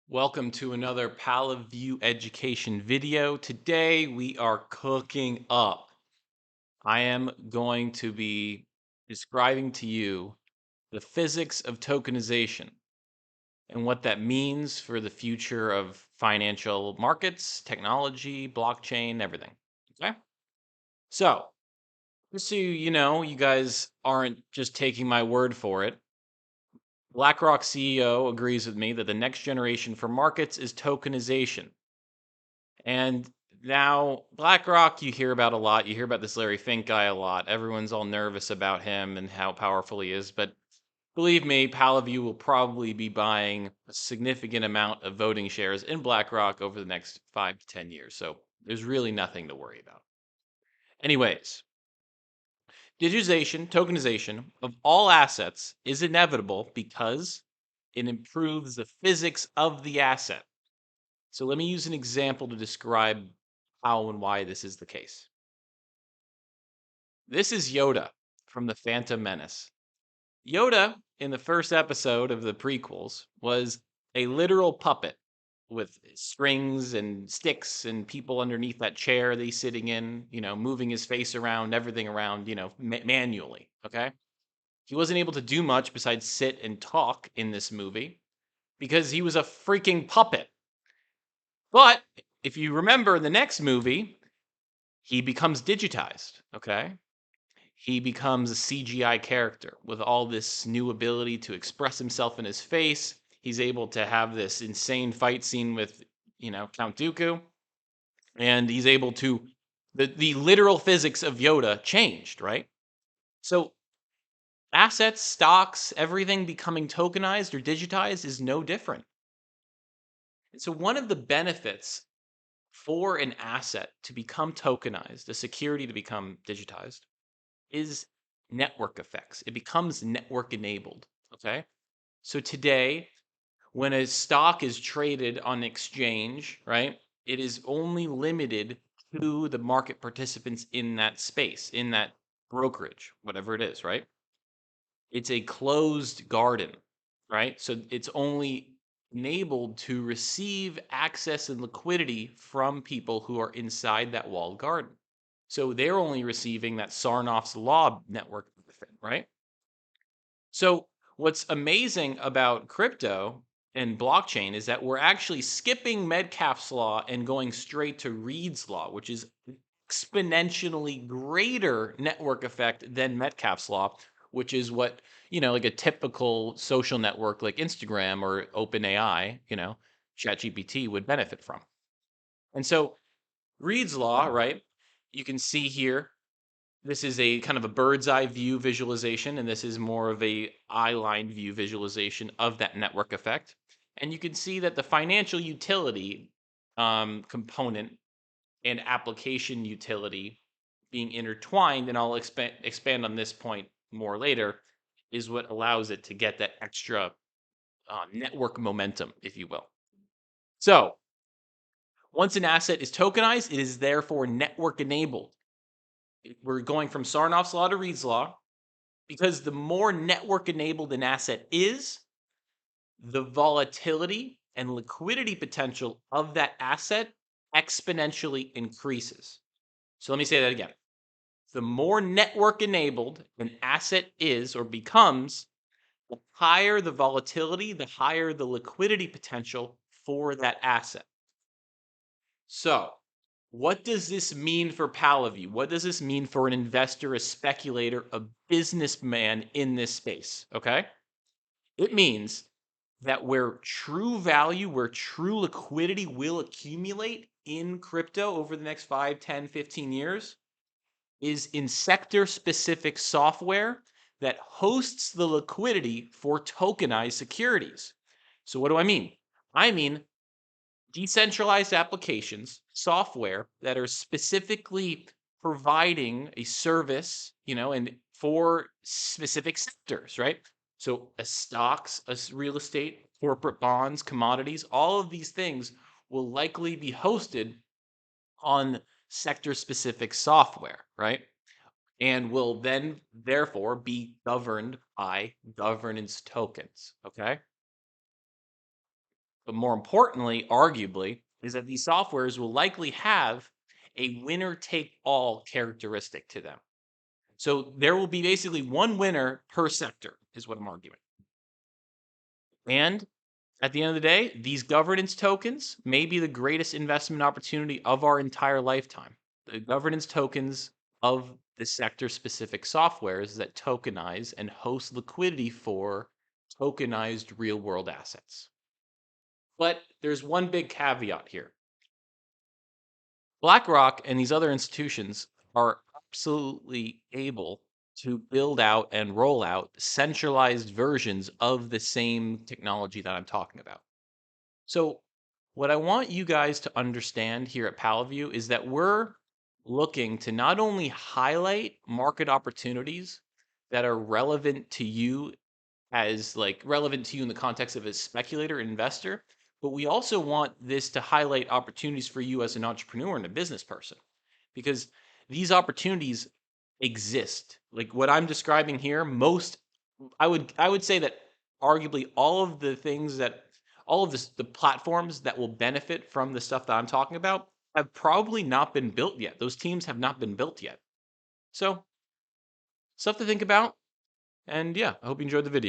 Welcome to another Palaview education video. Today we are cooking up. I am going to be describing to you the physics of tokenization and what that means for the future of financial markets, technology, blockchain, everything. Okay? So, just so you know, you guys aren't just taking my word for it. BlackRock CEO agrees with me that the next generation for markets is tokenization. And now BlackRock, you hear about a lot. You hear about this Larry Fink guy a lot. Everyone's all nervous about him and how powerful he is. But believe me, Palaview will probably be buying a significant amount of voting shares in BlackRock over the next 5 to 10 years. So there's really nothing to worry about. Anyways, digitization, tokenization of all assets is inevitable because it improves the physics of the asset. So let me use an example to describe how and why this is the case. This is Yoda from The Phantom Menace. Yoda, in the first episode of the prequels, was a literal puppet with strings and sticks and people underneath that chair that he's sitting in, moving his face around, everything around, manually. Okay. He wasn't able to do much besides sit and talk in this movie because he was a freaking puppet. But if you remember in the next movie, he becomes digitized. Okay. He becomes a CGI character with all this new ability to express himself in his face. He's able to have this insane fight scene with, Count Dooku. And he's able to, the literal physics of Yoda changed, right? So assets, stocks, everything becoming tokenized or digitized is no different. And so one of the benefits for an asset to become tokenized, a security to become digitized, is network effects. It becomes network enabled. Okay. So today, when a stock is traded on exchange, right, it is only limited to the market participants in that space, in that brokerage, whatever it is, right? It's a closed garden, right? So it's only enabled to receive access and liquidity from people who are inside that walled garden. So they're only receiving that Sarnoff's law network benefit, right? So what's amazing about crypto and blockchain is that we're actually skipping Metcalfe's law and going straight to Reed's law, which is exponentially greater network effect than Metcalfe's law, which is what, like a typical social network like Instagram or OpenAI, ChatGPT would benefit from. And so Reed's law, right? You can see here, this is a kind of a bird's eye view visualization, and this is more of a eye line view visualization of that network effect. And you can see that the financial utility component and application utility being intertwined, and I'll expand on this point more later, is what allows it to get that extra network momentum, if you will. So once an asset is tokenized, it is therefore network enabled. We're going from Sarnoff's law to Reed's law because the more network enabled an asset is, the volatility and liquidity potential of that asset exponentially increases. So let me say that again. The more network enabled an asset is or becomes, the higher the volatility, the higher the liquidity potential for that asset. So, what does this mean for Palaview? What does this mean for an investor, a speculator, a businessman in this space? Okay. It means that where true value, where true liquidity will accumulate in crypto over the next 5, 10, 15 years is in sector specific software that hosts the liquidity for tokenized securities. So, what do I mean? I mean decentralized applications, software that are specifically providing a service, and for specific sectors, right? So, stocks, real estate, corporate bonds, commodities, all of these things will likely be hosted on sector specific software, right? And will then therefore be governed by governance tokens, okay? but more importantly, arguably, is that these softwares will likely have a winner take all characteristic to them. So there will be basically one winner per sector, is what I'm arguing. And at the end of the day, these governance tokens may be the greatest investment opportunity of our entire lifetime. The governance tokens of the sector specific softwares that tokenize and host liquidity for tokenized real world assets. But there's one big caveat here. BlackRock and these other institutions are absolutely able to build out and roll out centralized versions of the same technology that I'm talking about. So, what I want you guys to understand here at Palaview is that we're looking to not only highlight market opportunities that are relevant to you as like relevant to you in the context of a speculator investor, but we also want this to highlight opportunities for you as an entrepreneur and a business person because these opportunities exist. Like what I'm describing here, I would say that arguably all of the things that all of the platforms that will benefit from the stuff that I'm talking about have probably not been built yet. Those teams have not been built yet. So, stuff to think about. And yeah, I hope you enjoyed the video.